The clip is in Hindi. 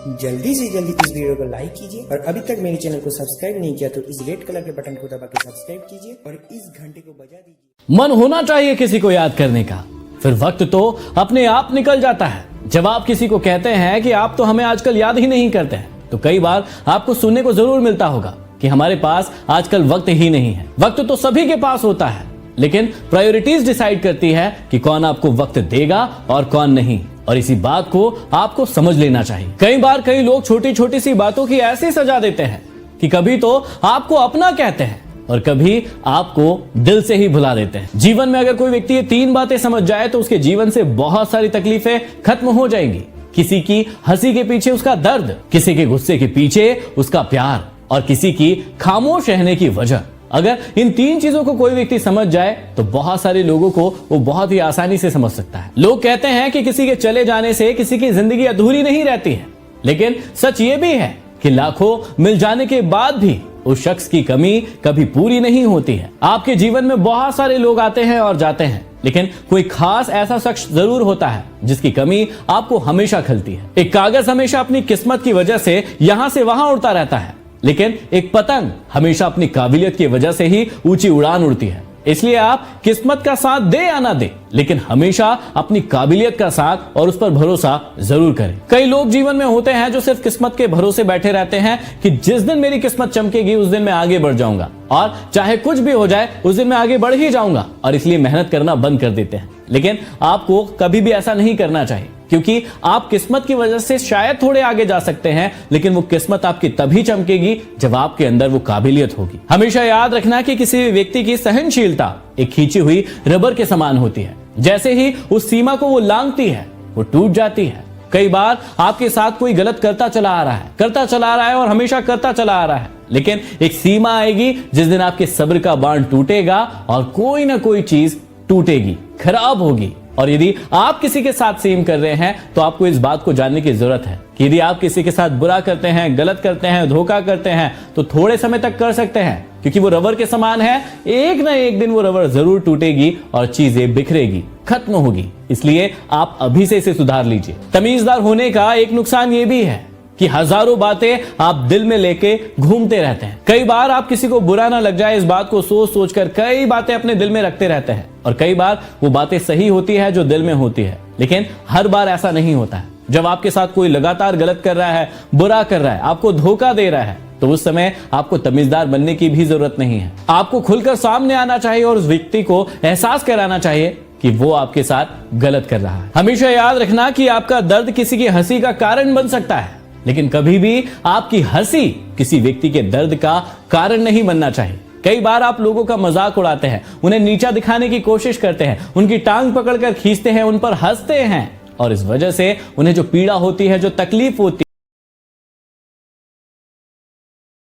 जल्दी से जल्दी इस वीडियो को लाइक कीजिए और अभी तक मेरे चैनल को सब्सक्राइब नहीं किया तो इस रेड कलर के बटन को दबा के सब्सक्राइब कीजिए और इस घंटे को बजा दीजिए। मन होना चाहिए किसी को याद करने का, फिर वक्त तो अपने आप निकल जाता है। जब आप किसी को कहते हैं कि आप तो हमें आजकल याद ही नहीं करते हैं, तो कई बार आपको सुनने को जरूर मिलता होगा कि हमारे पास आजकल वक्त ही नहीं है। वक्त तो सभी के पास होता है, लेकिन प्रायोरिटीज डिसाइड करती है कि कौन आपको वक्त देगा और कौन नहीं, और इसी बात को आपको समझ लेना चाहिए। कई बार कई लोग छोटी छोटी सी बातों की ऐसी सजा देते हैं कि कभी तो आपको अपना कहते हैं और कभी आपको दिल से ही भुला देते हैं। जीवन में अगर कोई व्यक्ति ये 3 बातें समझ जाए तो उसके जीवन से बहुत सारी तकलीफें खत्म हो जाएंगी। किसी की हंसी के पीछे उसका दर्द, किसी के गुस्से के पीछे उसका प्यार और किसी की खामोश रहने की वजह। अगर इन 3 चीजों को कोई व्यक्ति समझ जाए तो बहुत सारे लोगों को वो बहुत ही आसानी से समझ सकता है। लोग कहते हैं कि किसी के चले जाने से किसी की जिंदगी अधूरी नहीं रहती है, लेकिन सच ये भी है कि लाखों मिल जाने के बाद भी उस शख्स की कमी कभी पूरी नहीं होती है। आपके जीवन में बहुत सारे लोग आते हैं और जाते हैं, लेकिन कोई खास ऐसा शख्स जरूर होता है जिसकी कमी आपको हमेशा खलती है। एक कागज हमेशा अपनी किस्मत की वजह से यहां से वहां उड़ता रहता है, लेकिन एक पतंग हमेशा अपनी काबिलियत की वजह से ही ऊंची उड़ान उड़ती है। इसलिए आप किस्मत का साथ दे या ना दे, लेकिन हमेशा अपनी काबिलियत का साथ और उस पर भरोसा जरूर करें। कई लोग जीवन में होते हैं जो सिर्फ किस्मत के भरोसे बैठे रहते हैं कि जिस दिन मेरी किस्मत चमकेगी उस दिन मैं आगे बढ़ जाऊंगा, और चाहे कुछ भी हो जाए उस दिन मैं आगे बढ़ ही जाऊंगा, और इसलिए मेहनत करना बंद कर देते हैं। लेकिन आपको कभी भी ऐसा नहीं करना चाहिए, क्योंकि आप किस्मत की वजह से शायद थोड़े आगे जा सकते हैं, लेकिन वो किस्मत आपकी तभी चमकेगी जब आपके अंदर वो काबिलियत होगी। हमेशा याद रखना कि किसी भी व्यक्ति की सहनशीलता एक खींची हुई रबर के समान होती है। जैसे ही उस सीमा को वो लांघती है वो टूट जाती है। कई बार आपके साथ कोई गलत करता चला आ रहा है और हमेशा करता चला आ रहा है, लेकिन एक सीमा आएगी जिस दिन आपके सब्र का बांध टूटेगा और कोई ना कोई चीज टूटेगी, खराब होगी। और यदि आप किसी के साथ सेम कर रहे हैं तो आपको इस बात को जानने की जरूरत है कि यदि आप किसी के साथ बुरा करते हैं, गलत करते हैं, धोखा करते हैं तो थोड़े समय तक कर सकते हैं, क्योंकि वो रबर के समान है। एक ना एक दिन वो रबर जरूर टूटेगी और चीजें बिखरेगी, खत्म होगी। इसलिए आप अभी से इसे सुधार लीजिए। तमीजदार होने का एक नुकसान ये भी है कि हजारों बातें आप दिल में लेके घूमते रहते हैं। कई बार आप किसी को बुरा ना लग जाए इस बात को सोच सोच कर कई बातें अपने दिल में रखते रहते हैं, और कई बार वो बातें सही होती है जो दिल में होती है, लेकिन हर बार ऐसा नहीं होता है। जब आपके साथ कोई लगातार गलत कर रहा है, बुरा कर रहा है, आपको धोखा दे रहा है, तो उस समय आपको तमीजदार बनने की भी जरूरत नहीं है। आपको खुलकर सामने आना चाहिए और उस व्यक्ति को एहसास कराना चाहिए कि वो आपके साथ गलत कर रहा है। हमेशा याद रखना कि आपका दर्द किसी की हंसी का कारण बन सकता है, लेकिन कभी भी आपकी हंसी किसी व्यक्ति के दर्द का कारण नहीं बनना चाहिए। कई बार आप लोगों का मजाक उड़ाते हैं, उन्हें नीचा दिखाने की कोशिश करते हैं, उनकी टांग पकड़कर खींचते हैं, उन पर हंसते हैं, और इस वजह से उन्हें जो पीड़ा होती है, जो तकलीफ होती है